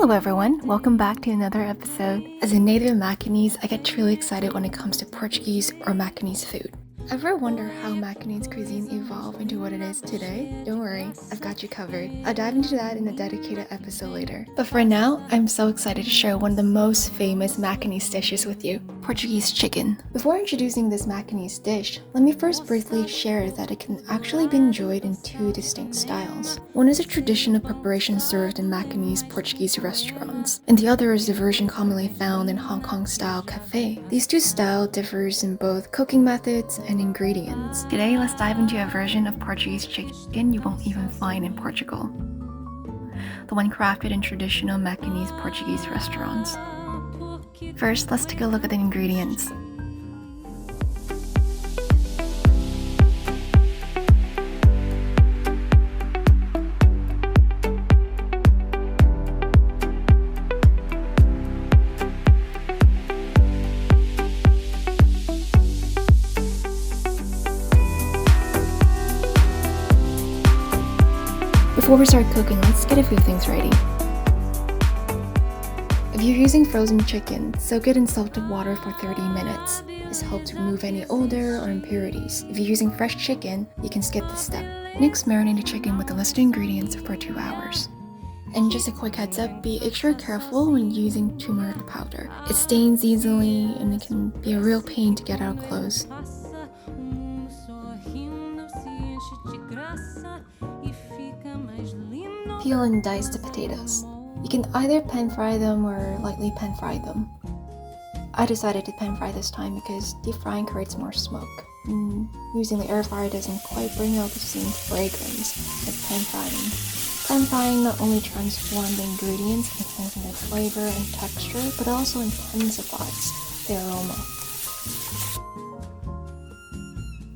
Hello everyone, welcome back to another episode. As a native Macanese, I get truly excited when it comes to Portuguese or Macanese food. Ever wonder how Macanese cuisine evolved into what it is today? Don't worry, I've got you covered. I'll dive into that in a dedicated episode later. But for now, I'm so excited to share one of the most famous Macanese dishes with you, Portuguese chicken. Before introducing this Macanese dish, let me first briefly share that it can actually be enjoyed in two distinct styles. One is a traditional preparation served in Macanese Portuguese restaurants, and the other is the version commonly found in Hong Kong-style cafe. These two styles differs in both cooking methods and ingredients. Today, let's dive into a version of Portuguese chicken you won't even find in Portugal. The one crafted in traditional Macanese Portuguese restaurants. First, let's take a look at the ingredients. Before we start cooking, let's get a few things ready. If you're using frozen chicken, soak it in salted water for 30 minutes. This helps remove any odor or impurities. If you're using fresh chicken, you can skip this step. Next, marinate the chicken with the listed ingredients for 2 hours. And just a quick heads up, be extra careful when using turmeric powder. It stains easily and it can be a real pain to get out of clothes. Peel and dice the potatoes. You can either pan fry them or lightly pan fry them. I decided to pan fry this time because deep frying creates more smoke. Using the air fryer doesn't quite bring out the same fragrance as pan frying. Pan frying not only transforms the ingredients, enhancing their flavor and texture, but also intensifies the aroma.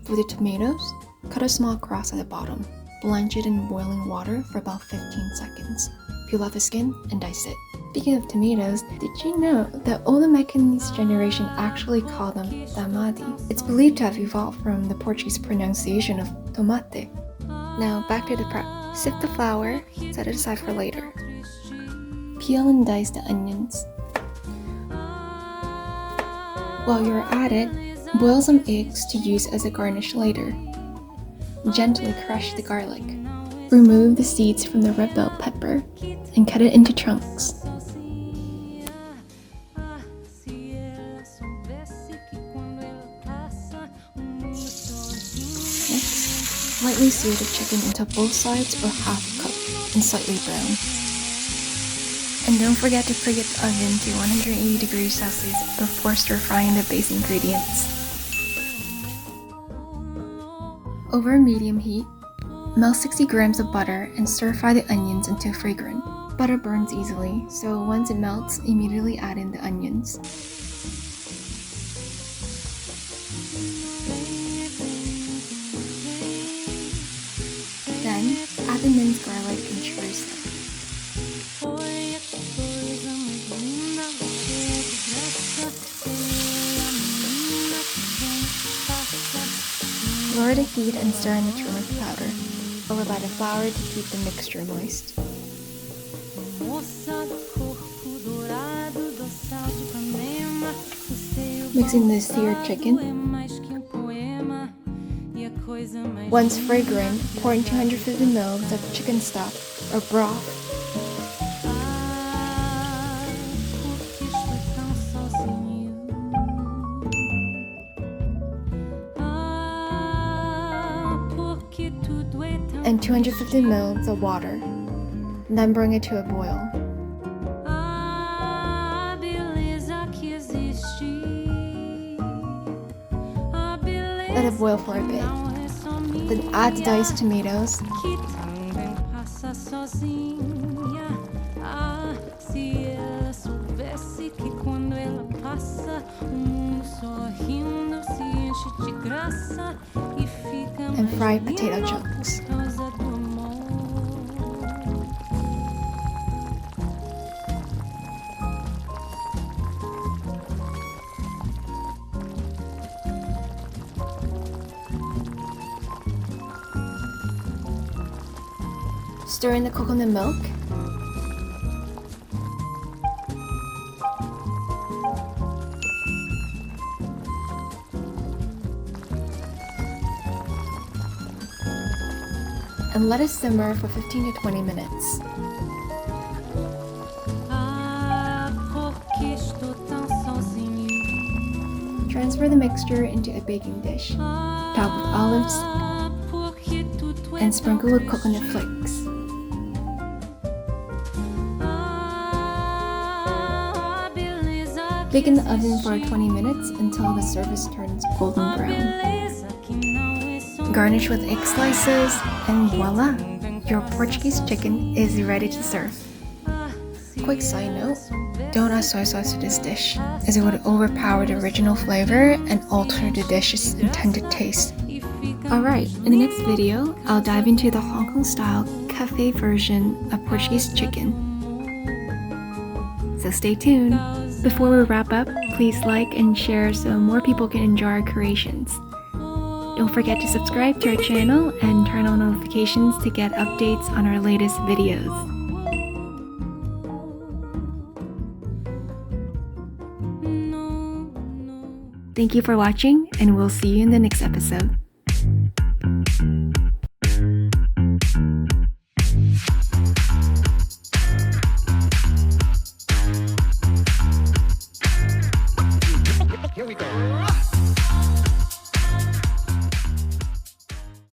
For the tomatoes, cut a small cross at the bottom. Blanch it in boiling water for about 15 seconds. Peel off the skin and dice it. Speaking of tomatoes, did you know that all the Macanese generation actually call them tamati? It's believed to have evolved from the Portuguese pronunciation of tomate. Now back to the prep. Sift the flour, set it aside for later. Peel and dice the onions. While you're at it, boil some eggs to use as a garnish later. Gently crush the garlic. Remove the seeds from the red bell pepper and cut it into chunks. Next, lightly sear the chicken until both sides are half cooked and slightly brown. And don't forget to preheat the oven to 180 degrees Celsius before stir-frying the base ingredients. Over a medium heat, melt 60 grams of butter and stir-fry the onions until fragrant. Butter burns easily, so once it melts, immediately add in the onions. Then, add the minced garlic and chorizo. Lower the heat and stir in the turmeric powder, followed by the flour to keep the mixture moist. Mix in the seared chicken. Once fragrant, pour in 250 ml of chicken stock or broth. And 250 ml of water, and then bring it to a boil. Let it boil for a bit. Then add diced tomatoes. And fry potato chunks. Stir in the coconut milk and let it simmer for 15 to 20 minutes. Transfer the mixture into a baking dish, top with olives, and sprinkle with coconut flakes. Bake in the oven for 20 minutes until the surface turns golden brown. Garnish with egg slices, and voila! Your Portuguese chicken is ready to serve. Quick side note, don't add soy sauce to this dish, as it would overpower the original flavor and alter the dish's intended taste. Alright, in the next video, I'll dive into the Hong Kong style cafe version of Portuguese chicken. So stay tuned! Before we wrap up, please like and share so more people can enjoy our creations. Don't forget to subscribe to our channel and turn on notifications to get updates on our latest videos. Thank you for watching, and we'll see you in the next episode.